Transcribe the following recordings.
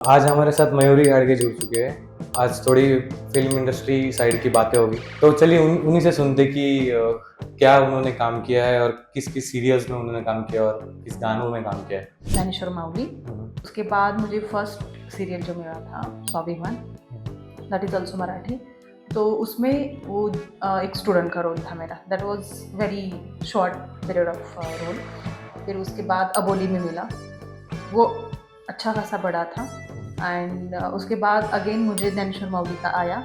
आज हमारे साथ मयूरी गाड़गे जुड़ चुके हैं। आज थोड़ी फिल्म इंडस्ट्री साइड की बातें होगी, तो चलिए उन्हीं से सुनते कि क्या उन्होंने काम किया है और किस किस सीरियल्स में उन्होंने काम किया और किस गानों में काम किया है। ज्ञानेश्वर माऊली। उसके बाद मुझे फर्स्ट सीरियल जो मिला था स्वाभिमान, दैट इज़ ऑल्सो मराठी। तो उसमें वो एक स्टूडेंट का रोल था मेरा, that was very short period of role. फिर उसके बाद अबोली में मिला, वो अच्छा खासा बड़ा था। एंड उसके बाद अगेन मुझे ज्ञानेश्वर माऊली का आया।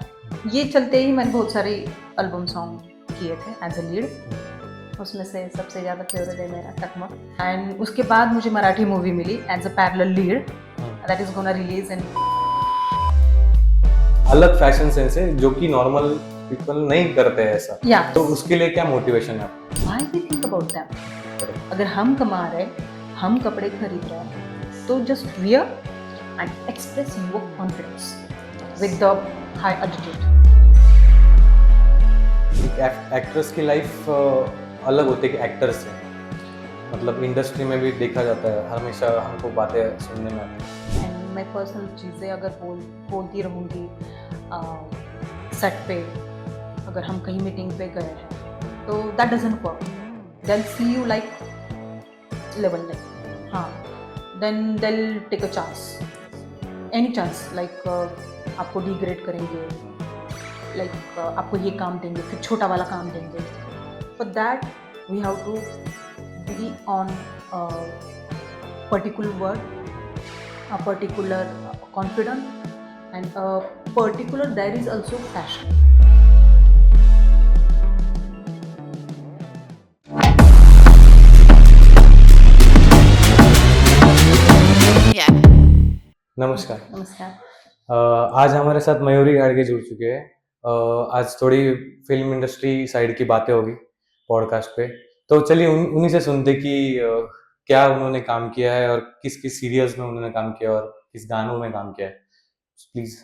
ये चलते ही मैंने बहुत सारे एल्बम सॉन्ग किए थे एज अ लीड। उसमें से सबसे ज़्यादा फेवरेट है मेरा टकमक। एंड उसके बाद मुझे मराठी मूवी मिली as a parallel lead, that is gonna release in. अलग फैशन सेंस है जो कि नॉर्मल पीपल नहीं करते हैं ऐसा। Yeah. तो उसके लिए क्या मोटिवेशन है आपका? Why we think about that? अगर हम कमा रहे, हम कपड़े खरीद रहे हैं, तो just wear and express your confidence with the high attitude. Actress की लाइफ अलग होती है कि एक्टर से, मतलब इंडस्ट्री में भी देखा जाता है, हमेशा हमको बातें सुनने में आती हैं। एंड मैं पर्सनल चीज़ें अगर बोलती रहूँगी सेट पे, अगर हम कहीं मीटिंग पे गए हैं, तो that doesn't work. Then see you like level like, हाँ, then they'll take a chance, any chance, like आपको डिग्रेड करेंगे, लाइक आपको ये काम देंगे, फिर छोटा वाला काम देंगे। For that we have to be on particular word, a particular confidence, and a particular there is also passion. नमस्कार। नमस्कार। आज हमारे साथ मयूरी गाड़गे जुड़ चुके हैं। आज थोड़ी फिल्म इंडस्ट्री साइड की बातें होगी पॉडकास्ट पे, तो चलिए उन्हीं से सुनते कि क्या उन्होंने काम किया है और किस किस सीरियल्स में उन्होंने काम किया और किस गानों में काम किया है। प्लीज।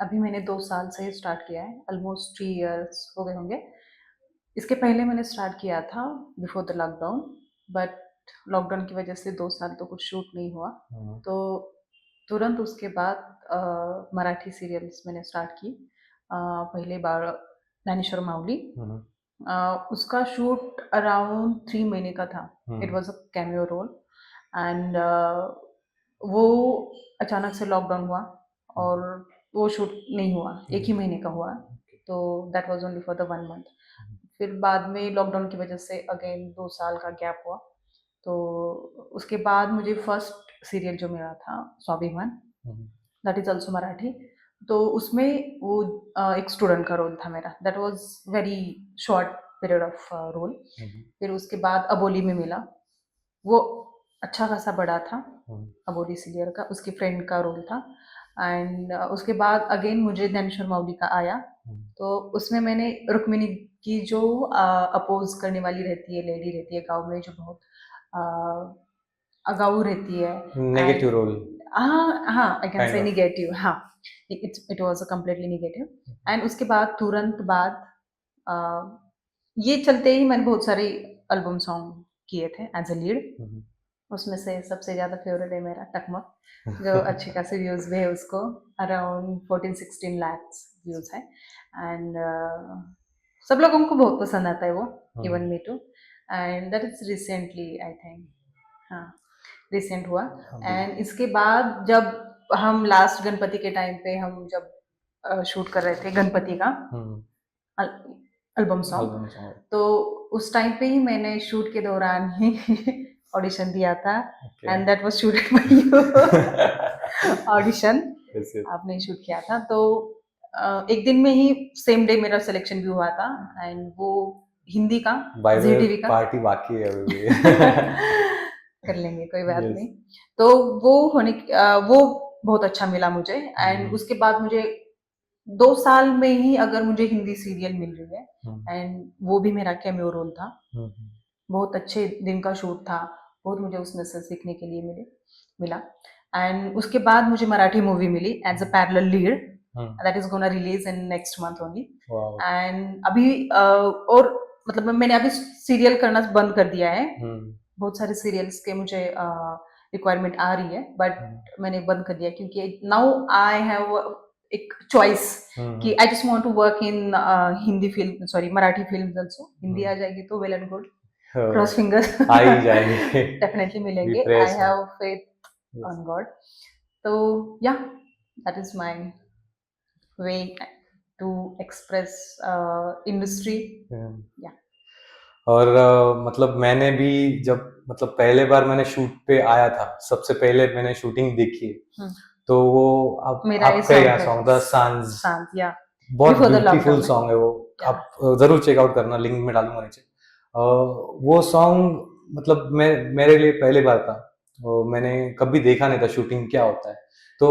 अभी मैंने 2 साल से स्टार्ट किया है, ऑलमोस्ट 3 इयर्स हो गए होंगे। इसके पहले मैंने स्टार्ट किया था before the lockdown, but lockdown की वजह से 2 साल तो कुछ शूट नहीं हुआ। तो तुरंत उसके बाद मराठी सीरियल्स मैंने स्टार्ट की। पहले बार ज्ञानेश्वर माऊली, उसका शूट अराउंड 3 महीने का था। It was a cameo role, and वो अचानक से लॉकडाउन हुआ और वो शूट नहीं हुआ, 1 ही महीने का हुआ। तो that was only for the 1 month. फिर बाद में लॉकडाउन की वजह से अगेन 2 साल का गैप हुआ। तो उसके बाद मुझे फर्स्ट सीरियल जो मिला था स्वाभिमान, दैट इज़ ऑल्सो मराठी। तो उसमें वो एक स्टूडेंट का रोल था मेरा, that was very short period of role. फिर उसके बाद अबोली में मिला, वो अच्छा खासा बड़ा था। अबोली सीरियल का उसकी फ्रेंड का रोल था। एंड उसके बाद अगेन मुझे ज्ञानेश्वर माऊली का आया। तो उसमें मैंने रुक्मिणी की जो अपोज करने वाली रहती है, लेडी रहती है गाँव में, जो बहुत अगाऊ रहती है। Negative role. हाँ, I can Kind say of. Negative, हाँ। It was a completely negative. And उसके बाद तुरंत बाद अ, ये चलते ही मैंने बहुत सारे एल्बम सॉन्ग किए थे एज अ लीड। उसमें से सबसे ज़्यादा फेवरेट है मेरा टकमक, जो अच्छे खासे व्यूज़ भी है उसको, अराउंड 14-16 लैक्स व्यूज़ है। एंड सब लोगों को बहुत पसंद आता है वो, even me too. And that is recently I think, हाँ, रिसेंट हुआ। एंड इसके बाद जब हम लास्ट गणपति के टाइम पे हम जब शूट कर रहे थे गणपति का एल्बम सॉन्ग, तो उस टाइम पे ही मैंने शूट के दौरान ही ऑडिशन दिया था। And that was shooted by you audition आपने शूट किया था। तो एक दिन में ही सेम डे मेरा सिलेक्शन भी हुआ था। एंड वो हिंदी का, जी टीवी का। पार्टी बाकी है अभी भी। कर लेंगे, कोई बात Yes. नहीं। तो वो वो बहुत अच्छा मिला मुझे। एंड उसके बाद मुझे 2 साल में ही अगर मुझे हिंदी सीरियल मिल रही है, एंड वो भी मेरा कैमियो रोल था। बहुत अच्छे दिन का शूट था, बहुत मुझे उसमें से सीखने के लिए मिला। एंड उसके बाद मुझे मराठी मूवी मिली as a parallel lead, that is gonna release in next month only. And अभी और मतलब मैंने अभी सीरियल करना बंद कर दिया है। बहुत सारे सीरियल्स के मुझे रिक्वायरमेंट आ रही है, बट मैंने बंद कर दिया क्योंकि नाउ आई हैव एक चॉइस कि I just want to work in Hindi film, sorry Marathi film also. Hindi आ जाएगी तो well and good, cross fingers आ ही जाएंगे। डेफिनेटली We मिलेंगे, pray I so. Have faith Yes. On God. तो yeah that is my way to express industry. Yeah. या और मतलब मैंने भी जब मतलब पहले बार मैंने शूट पे आया था, सबसे पहले मैंने शूटिंग देखी है, हम्म, तो वो मेरा ये आपका सॉन्ग यहाँ है, सॉन्ग था सांझ। सांझ, या बहुत बिफोर द ब्यूटीफुल लॉकडाउन है। सॉन्ग है वो। या आप जरूर चेकआउट करना, लिंक में डालूंगा नीचे। वो सॉन्ग मतलब मैं मेरे लिए पहली बार था, मैंने कभी देखा नहीं था शूटिंग क्या होता है। तो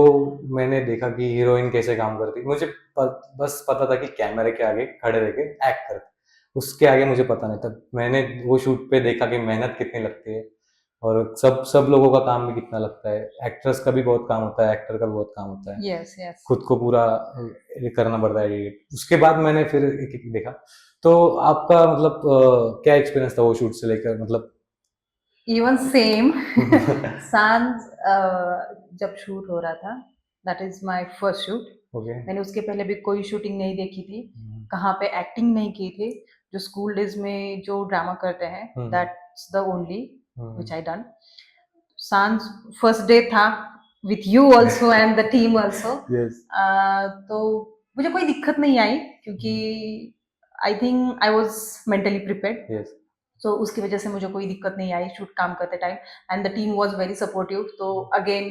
मैंने देखा कि हीरोइन कैसे काम करती है। मुझे बस पता था कि कैमरे के आगे खड़े रह के एक्ट करते, उसके आगे मुझे पता नहीं था। मैंने वो शूट पे देखा कि मेहनत कितनी लगती है और सब सब लोगों का काम भी कितना लगता है। एक्ट्रेस का भी बहुत काम होता है, एक्टर का भी बहुत काम होता है, यस यस। खुद को पूरा ये करना पड़ता है एडिट। उसके बाद मैंने फिर एक एक देखा। तो आपका मतलब क्या एक्सपीरियंस था वो शूट से लेकर, मतलब इवन सेम सांझ जब शूट हो रहा था, that is my first shoot. Okay. मैंने उसके पहले भी कोई शूटिंग नहीं देखी थी, कहाँ पे एक्टिंग नहीं की थी। जो स्कूल डेज में जो ड्रामा करते हैं, that's the only which I done. सांझ फर्स्ट डे था with you also and the team also. Yes. तो मुझे कोई दिक्कत नहीं आई क्योंकि I think I was mentally prepared. Yes. तो उसकी वजह से मुझे कोई दिक्कत नहीं आई शूट काम करते time, and the team was very supportive. तो again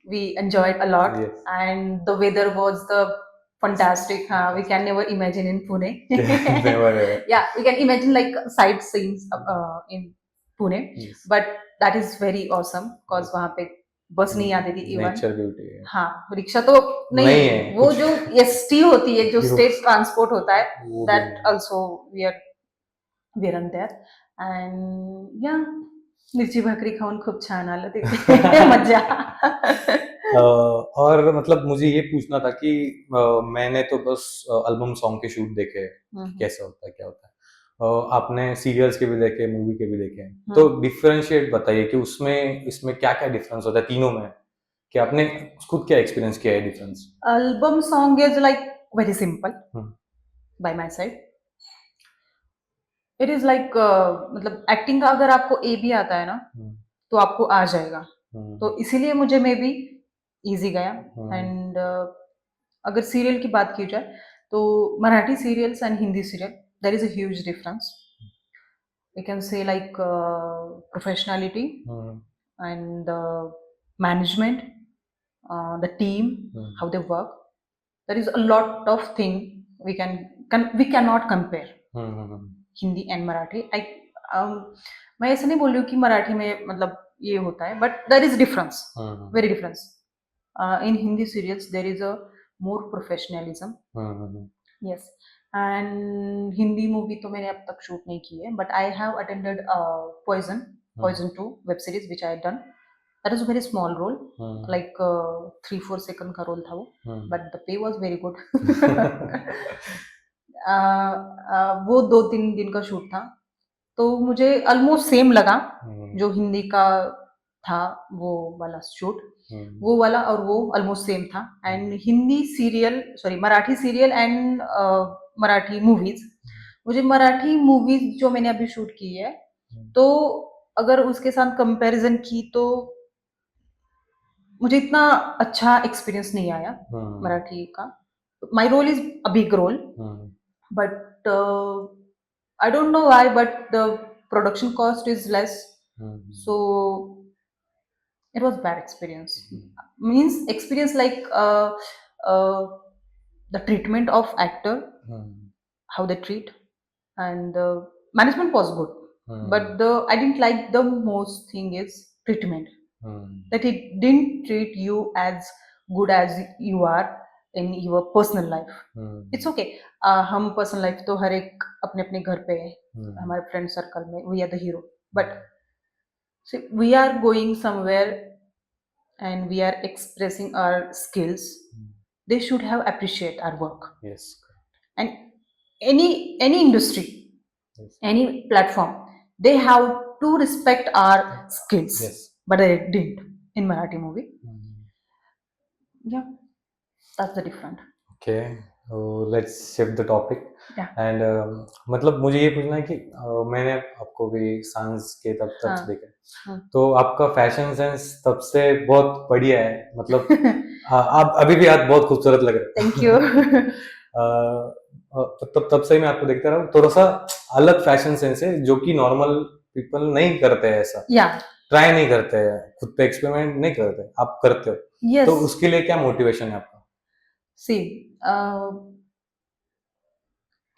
we enjoyed a lot Yes. And the weather was the fantastic. We can never imagine in Pune. Never ever. Yeah, we can imagine like sight scenes in Pune, Yes. but that is very awesome because वहाँ पे बस नहीं आती थी even. Nature beauty है। हाँ, rickshaw तो नहीं, नहीं है, वो कुछ जो एसटी होती है, जो स्टेट ट्रांसपोर्ट होता है, वो भी दैट नहीं। Also we are there and या मिरची भाकरी खाऊन खूप छान आलं तिथे मज्जा। और मतलब मुझे ये पूछना था कि मैंने तो बस एल्बम सॉन्ग के शूट देखे हैं, कैसा होता है क्या होता है। आपने सीरियल्स के भी देखे, मूवी के भी देखे हैं, तो डिफरेंशिएट बताइए कि उसमें इसमें क्या क्या डिफरेंस होता है तीनों में, कि आपने खुद क्या एक्सपीरियंस किया है difference. Album song is like very simple by my side. It is like मतलब एक्टिंग का अगर आपको ए भी आता है ना तो आपको आ जाएगा, तो इसीलिए मुझे मे बी इजी गया। एंड अगर सीरियल की बात की जाए तो Marathi serials and Hindi serial there is a huge difference. We can say like professionality and the management, the team, how they work. There is a lot of thing we cannot compare Hindi and Marathi. मैं ऐसे नहीं बोल रही हूँ कि मराठी में मतलब ये होता है, but there is difference, very difference. In Hindi serials there is a more professionalism. Yes, and Hindi movie तो मैंने अब तक शूट नहीं की है, but I have attended Poison 2 web series which I had done. That is a very small role, like 3-4 second का role था वो, but the pay was very good. वो 2-3 दिन का शूट था, तो मुझे ऑलमोस्ट सेम लगा जो हिंदी का था वो वाला शूट, वो वाला और वो ऑलमोस्ट सेम था। And Hindi serial, sorry Marathi serial and Marathi movies, मुझे मराठी मूवीज जो मैंने अभी शूट की है, तो अगर उसके साथ कंपैरिजन की तो मुझे इतना अच्छा एक्सपीरियंस नहीं आया मराठी का। My role is a big role, but I don't know why, but the production cost is less, so it was bad experience. Means experience like uh, the treatment of actor, how they treat, and the management was good, but the I didn't like the most thing is treatment, that it didn't treat you as good as you are in your personal life. It's okay, हम personal life तो हर एक अपने अपने घर पे हमारे friend circle में we are the hero, but we are going somewhere and we are expressing our skills, they should have appreciate our work. Yes. And any industry, Yes. any platform, they have to respect our skills. Yes. but I didn't in Marathi movie. Hmm. Yeah, that's the different. Okay, let's shift the topic. Yeah. And मतलब मुझे ये पूछना है कि मैंने आपको भी सांस के तब तब से हाँ. देखा है, हाँ. तो आपका फैशन सेंस तब से बहुत बढ़िया है, मतलब आप अभी भी आप बहुत खूबसूरत लग रहे हो। Thank you. तब तब से मैं आपको देखता रहा हूँ, थोड़ा सा अलग फैशन सेंस है जो कि नॉर्मल पीपल नहीं करते हैं ऐसा, Yeah. ट्राई नहीं करते हैं, खुद पे एक्सपेरिमेंट नहीं करते, आप करते हो, Yes. तो उसके लिए क्या मोटिवेशन है आपका? See,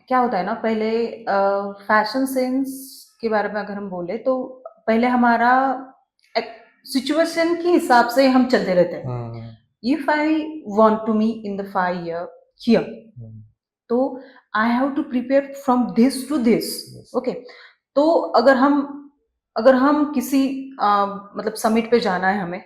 क्या होता है ना, पहले फैशन सेंस के बारे में अगर हम बोले तो पहले हमारा सिचुएशन के हिसाब से हम चलते रहते हैं. Hmm, if I want to me in the 5 year here, hmm, तो I have to prepare from this to this. yes, okay, तो अगर हम किसी मतलब समिट पे जाना है हमें,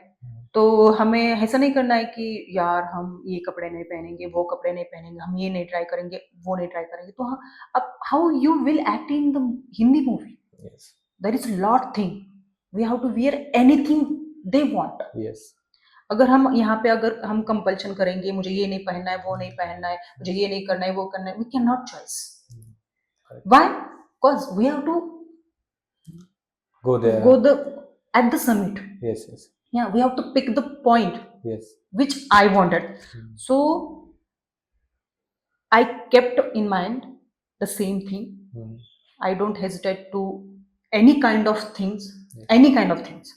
तो हमें ऐसा नहीं करना है कि यार हम ये कपड़े नहीं पहनेंगे, वो कपड़े नहीं पहनेंगे, हम ये नहीं ट्राई करेंगे, वो नहीं ट्राई करेंगे. तो हाँ, अब how you will act in the Hindi movie? yes, there is lot thing, we have to wear anything they want. yes, अगर हम यहाँ पे अगर हम कंपल्शन करेंगे, मुझे ये नहीं पहनना है, वो नहीं पहनना है, मुझे ये नहीं करना है, वो करना है, we can not choice. correct. Why? Because we have to Go there. go the at the summit. Yes, yes, Yeah, we have to pick the point yes. which I wanted. So I kept in mind the same thing. Hmm. I don't hesitate to any kind of things, Yes. any kind of things.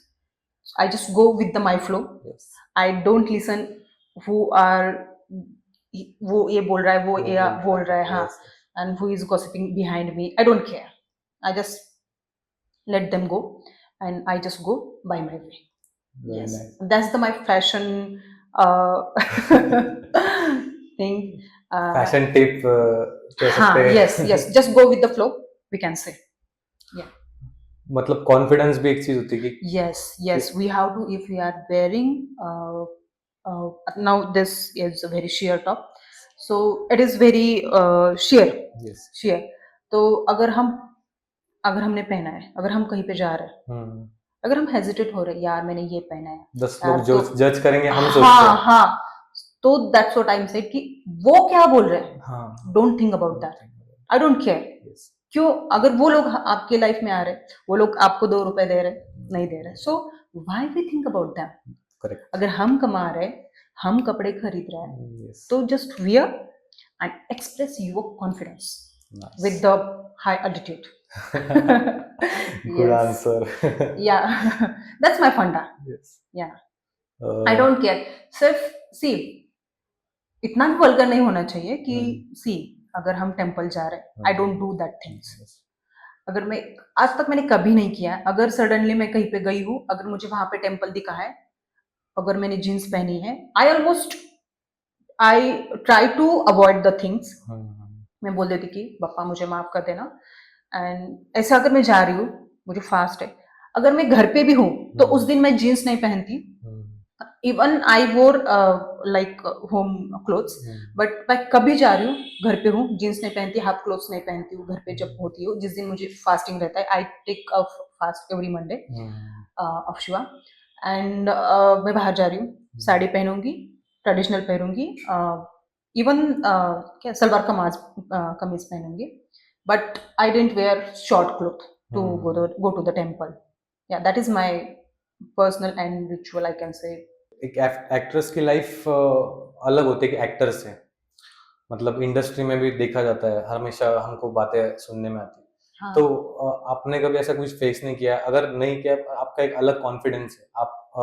I just go with the my flow. Yes. I don't listen who are वो ये बोल रहा है, वो ये बोल रहा है, हाँ, Yes, yes. and who is gossiping behind me. I don't care. I just let them go, and I just go by my way. Very Yes, nice. that's my fashion thing. Fashion tip कह हाँ, सकते हैं। yes, yes, just go with the flow, we can say. Yeah. मतलब confidence भी एक चीज होती है कि Yes, yes, we have to, if we are wearing now this is a very sheer top, so it is very sheer. yes. sheer. तो अगर हमने पहना है, अगर हम कहीं पे जा रहे हैं, हम्म, अगर हम हेजिटेट हो रहे हैं, यार मैंने ये पहना है, 10 यार लोग जो तो जज करेंगे हम सोचते हाँ हैं। हाँ, तो that's what I am said कि वो क्या बोल रहे हैं, हाँ, don't think about that. I don't care. yes, क्यों? अगर वो लोग आपके लाइफ में आ रहे, वो लोग आपको 2 रुपए दे रहे, नहीं दे रहे, so why we think about that? correct. अगर हम कमा रहे, हम कपड़े खरीद रहे हैं, Yes, तो just wear and express your confidence nice. with the high altitude. Good Yes. answer. Yeah, that's my funda. Yes. Yeah, I Uh, don't care. सिर्फ सी, इतना भी वल्गर नहीं होना चाहिए कि सी अगर हम टेम्पल जा रहे हैं, I don't do that things. yes. अगर मैं आज तक मैंने कभी नहीं किया है. अगर सडनली मैं कहीं पे गई हूँ, अगर मुझे वहां पे टेम्पल दिखा है, अगर मैंने जीन्स पहनी है, I try to avoid the things. मैं बोल देती कि पापा मुझे माफ कर देना. एंड ऐसा अगर मैं जा रही हूँ, मुझे फास्ट है, अगर मैं घर पे भी हूँ, तो उस दिन मैं जीन्स नहीं पहनती. इवन आई वोर लाइक होम क्लोथ्स, बट मैं कभी जा रही हूँ घर पे हूँ, जीन्स नहीं पहनती, हाफ क्लोथ्स नहीं पहनती हूँ. घर पे जब होती हूँ, जिस दिन मुझे फास्टिंग रहता है, I take a fast every Monday of Shiva. And मैं बाहर जा रही हूँ, साड़ी पहनूंगी, ट्रेडिशनल पहनूंगी, इवन क्या सलवार कमीज पहनूंगी, but I don't wear short cloth to go to the temple. Yeah, that is my personal and ritual, I can say. एक एक्ट्रेस की लाइफ अलग होती है कि एक्टर से, मतलब इंडस्ट्री में भी देखा जाता है, हमेशा हमको बातें सुनने में आती है. हाँ. तो आपने कभी ऐसा कुछ फेस नहीं किया? अगर नहीं किया, आपका एक अलग कॉन्फिडेंस है, आप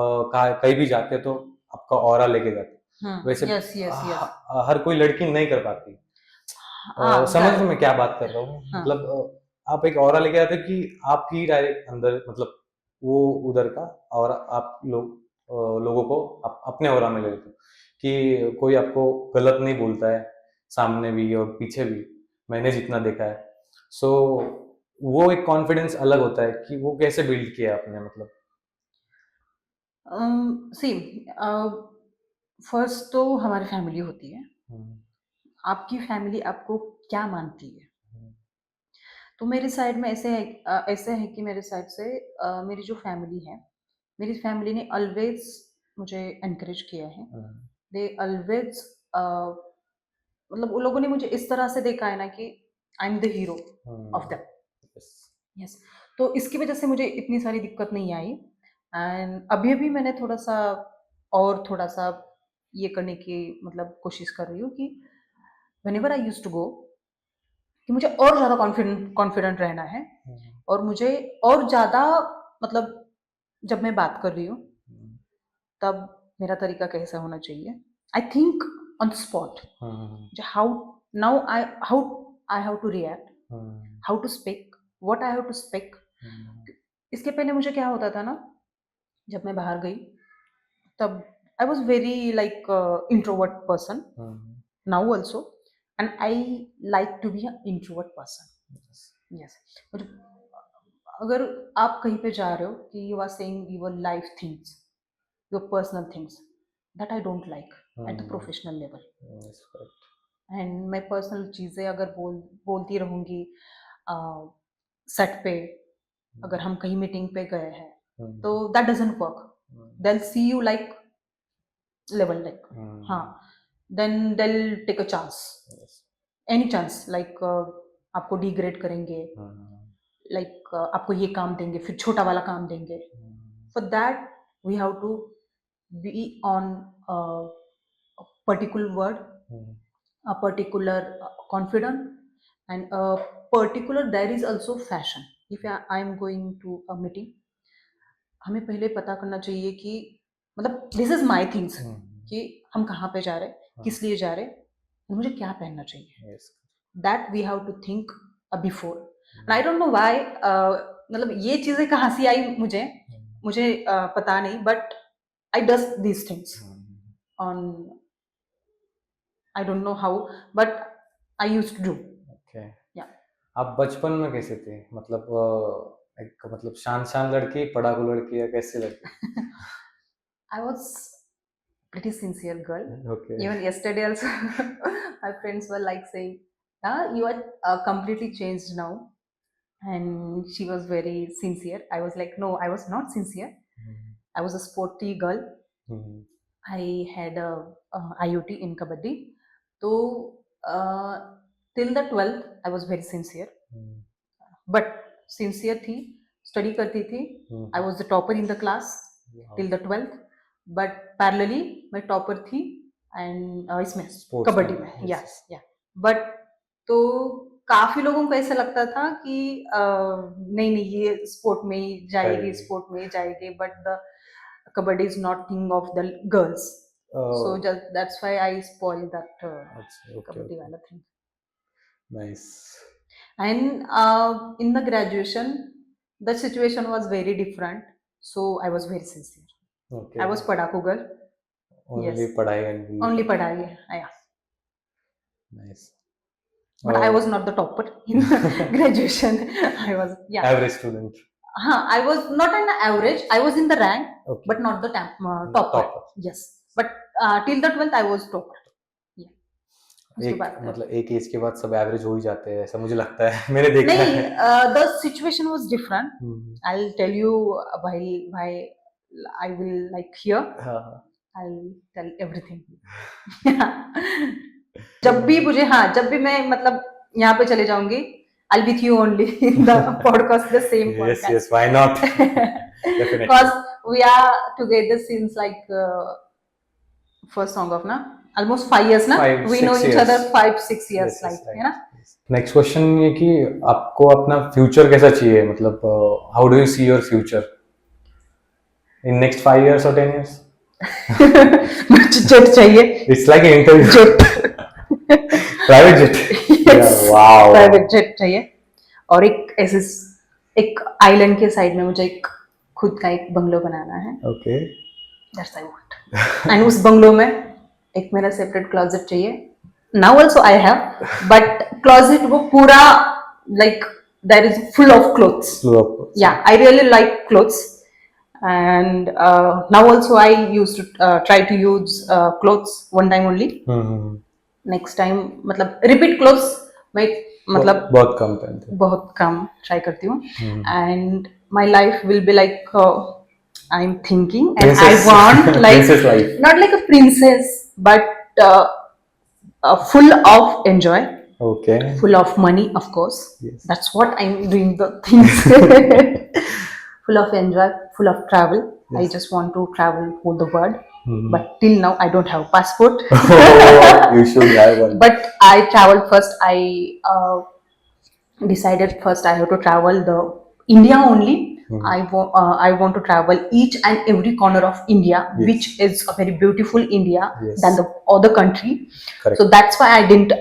कहीं भी जाते हैं तो आपका ऑरा लेके जाते हैं, वैसे यस यस यस. हर कोई लड़की नहीं कर पाती. हाँ, समझ रहे मैं क्या बात कर रहा हूँ, हाँ. मतलब आप एक ऑरा लेके आते हो कि आप ही डायरेक्ट अंदर, मतलब वो उधर का, और आप लोगों को अपने ऑरा में ले लेते हो कि कोई आपको गलत नहीं बोलता है, सामने भी और पीछे भी, मैंने जितना देखा है. सो वो एक कॉन्फिडेंस अलग होता है कि वो कैसे बिल्ड किया आपने, मतलब. सी, फर्स्ट तो हमारी फैमिली होती है. हम्म, आपकी फैमिली आपको क्या मानती है? हम्म, तो मेरे साइड में ऐसे है कि मेरे साइड से मेरी जो फैमिली है, मेरी फैमिली ने ऑलवेज मुझे एनकरेज किया है। दे ऑलवेज मतलब उन लोगों ने मुझे इस तरह से देखा है ना कि I am the hero of them. Yes, तो इसकी वजह से मुझे इतनी सारी दिक्कत नहीं आई। एंड अभी मैंने थोड़ा सा ये करने की मतलब कोशिश कर रही हूँ कि whenever I used to go, कि मुझे और ज़्यादा कॉन्फिडेंट रहना है और मुझे और ज़्यादा मतलब जब मैं बात कर रही हूँ तब मेरा तरीका कैसा होना चाहिए। I think on the spot how how I have to react, how to speak, what I have to speak. इसके पहले मुझे क्या होता था ना, जब मैं बाहर गई तब I was very like introvert person now also, and I like to be introvert person. Yes, अगर आप कहीं पे जा रहे हो कि you are saying your life things, your personal things, that I don't like at the professional level. And मैं personal चीज़ें अगर बोलती रहूँगी सेट पे, अगर हम कहीं मीटिंग पे गए हैं तो that doesn't work. they'll see you like level like हाँ, then they'll take a chance, any chance, like आपको डिग्रेड करेंगे, लाइक आपको ये काम देंगे फिर छोटा वाला काम देंगे। For that we have to be on particular word, a particular confident, and a particular there is also fashion. If I am going to a meeting, हमें पहले पता करना चाहिए कि मतलब दिस इज माई थिंग्स कि हम कहाँ पे जा रहे हैं, किस लिए जा रहे हैं, मुझे क्या पहनना चाहिए। That we have to think before. And I don't know why, मतलब ये चीजें कहाँ से आई मुझे पता नहीं, but I does these things on, I don't know how, but I used to do. या आप बचपन में कैसे थे, मतलब एक मतलब शान लड़की, पढ़ाकू लड़की, या कैसे लड़की? I was pretty sincere girl. Okay. Even yesterday also, my friends were like saying, "You are completely changed now," and she was very sincere. I was like, "No, I was not sincere. I was a sporty girl. I had a IUT in kabaddi. So till the 12th, I was very sincere. But sincere थी, study करती थी. I was the topper in the class till the 12th. But parallelly मैं topper थी and इसमें कबड्डी में। Yes या but तो काफी लोगों को ऐसा लगता था कि नहीं ये स्पोर्ट में ही जाएगी, but the kabaddi is not thing of the girls, so that's why I spoil that kabaddi वाला थिंग। Nice. And in the graduation the situation was very different, so I was very sincere. Okay. I was padaku girl. Only Yes. padhai and Only padhai. Yeah. Nice. But I was not the topper in graduation. I was average student. I was not an average. I was in the rank, Okay. but not the topper. Yes. But till the 12th I was topper. मतलब एक as के बाद सब average हो ही जाते हैं, ऐसा मुझे लगता है, मैंने देखा है। नहीं, the situation was different. I'll tell you why I will like here. I'll tell everything. जब भी मैं मतलब यहाँ पे चले जाऊंगी, I'll be with you only in the podcast, the same podcast. Yes, why not? Definitely. Because we are together since like first song of almost 5 years ना, we know each other 5-6 years, yes, like है ना। Next question ये कि आपको अपना future कैसा चाहिए, मतलब how do you see your future in next 5 years or 10 years? Jet चाहिए। It's like an interview. Jet, private jet. Wow, private jet चाहिए, और एक आइलैंड के साइड में मुझे एक खुद का एक बंगलो बनाना है। Okay, that's I want. And उस बंगलो में एक मेरा सेपरेट क्लोजेट चाहिए। Now also I have, but closet वो पूरा like there is full of clothes. Yeah I really like clothes, and now also I used to try to use clothes one time only. Next time मतलब repeat clothes मैं मतलब बहुत कम try करती हूँ, and my life will be like I'm thinking, and Princess, I want like princess life. not like a princess, but full of enjoy, Okay. full of money, of course. Yes. That's what I'm doing the things. Full of enjoy, full of travel. I Yes. just want to travel whole the world, Mhm. but till now I don't have passport. Oh, you should have one. But I traveled first. I decided first I have to travel the India only. Mhm. I want to travel each and every corner of India, Yes. which is a very beautiful India Yes. than the other country. Correct. So that's why I didn't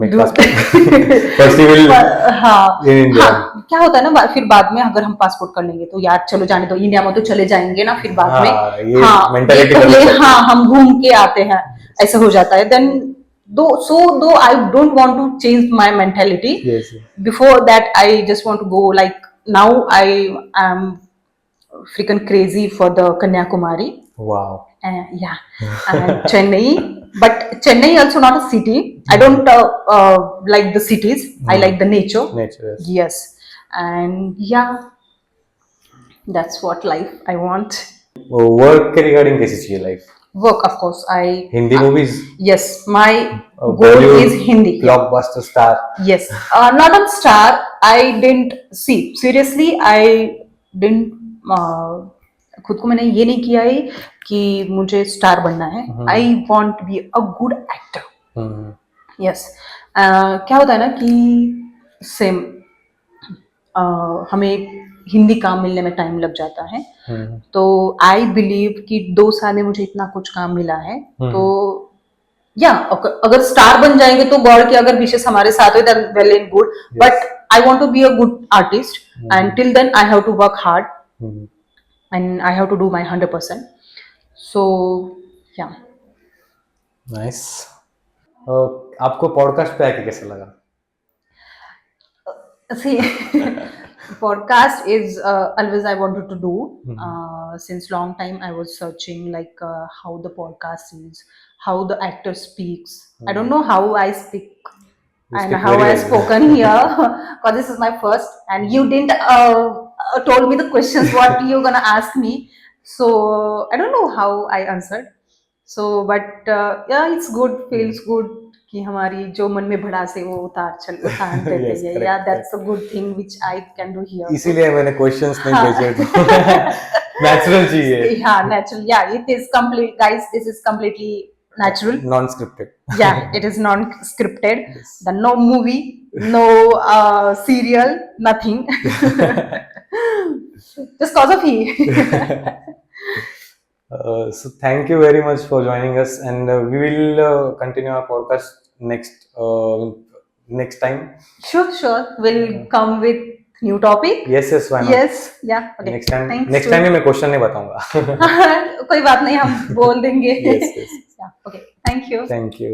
Make do. passport. First you will हाँ in India. हाँ, क्या होता है ना फिर बाद में अगर हम पासपोर्ट कर लेंगे तो यार चलो जाने दो, इंडिया में तो चले जाएंगे ना, फिर बाद में हाँ, ये हाँ mentality पहले बदल जाती हाँ हम घूम के आते हैं, ऐसा हो जाता है. Then though I don't want to change my mentality. Yes. Before that I just want to go, like now I am freaking crazy for the Kanyakumari. Wow. Yeah, and Chennai. But Chennai also not a city. I don't like the cities. I like the nature. Nature. Yes. Yes, and yeah, that's what life I want. वो work के regarding कैसी चाहिए life? Work, of course. Hindi movies? Yes, my goal is Hindi. Blockbuster star? Yes, not on star. I didn't see. Seriously, I didn't. खुद को मैंने ये नहीं किया है कि मुझे स्टार बनना है. I want to be a good actor. Yes. क्या होता है ना कि सेम हमें हिंदी काम मिलने में टाइम लग जाता है. तो आई बिलीव कि 2 साल में मुझे इतना कुछ काम मिला है. तो या अगर स्टार बन जाएंगे तो गॉड के अगर विशेष हमारे साथ हो then well and good. But I want to be a good artist, and till then I have to work hard and I have to do my 100%. So yeah. Nice. आपको podcast पे आके कैसा लगा? See, podcast is always I wanted to do. Since long time I was searching like how the podcast is, how the actor speaks. I don't know how I speak You and speak how very I well. spoken here, because this is my first, and you didn't told me the questions what you gonna ask me. So I don't know how I answered. So but yeah, it's good, feels good कि हमारी जो मन में भड़ास है वो उतार देते Yes, हैं. correct, Yeah, that's a good thing which I can do here. इसीलिए मैंने क्वेश्चंस नहीं हाँ. भेजे. नेचुरल चाहिए. Yeah, natural. Yeah, it is complete, guys. This is completely natural. Non scripted. Yeah, it is non-scripted. Yes. The no movie, no serial, nothing. Just cause of he. So thank you very much for joining us, and we will continue our podcast next time. Sure. We'll come with new topic. Yes, why not? Yes, yeah. Okay. Next time Thanks में मैं question नहीं बताऊंगा. कोई बात नहीं, हम बोल देंगे. Yes. Yeah. Okay. Thank you. Thank you.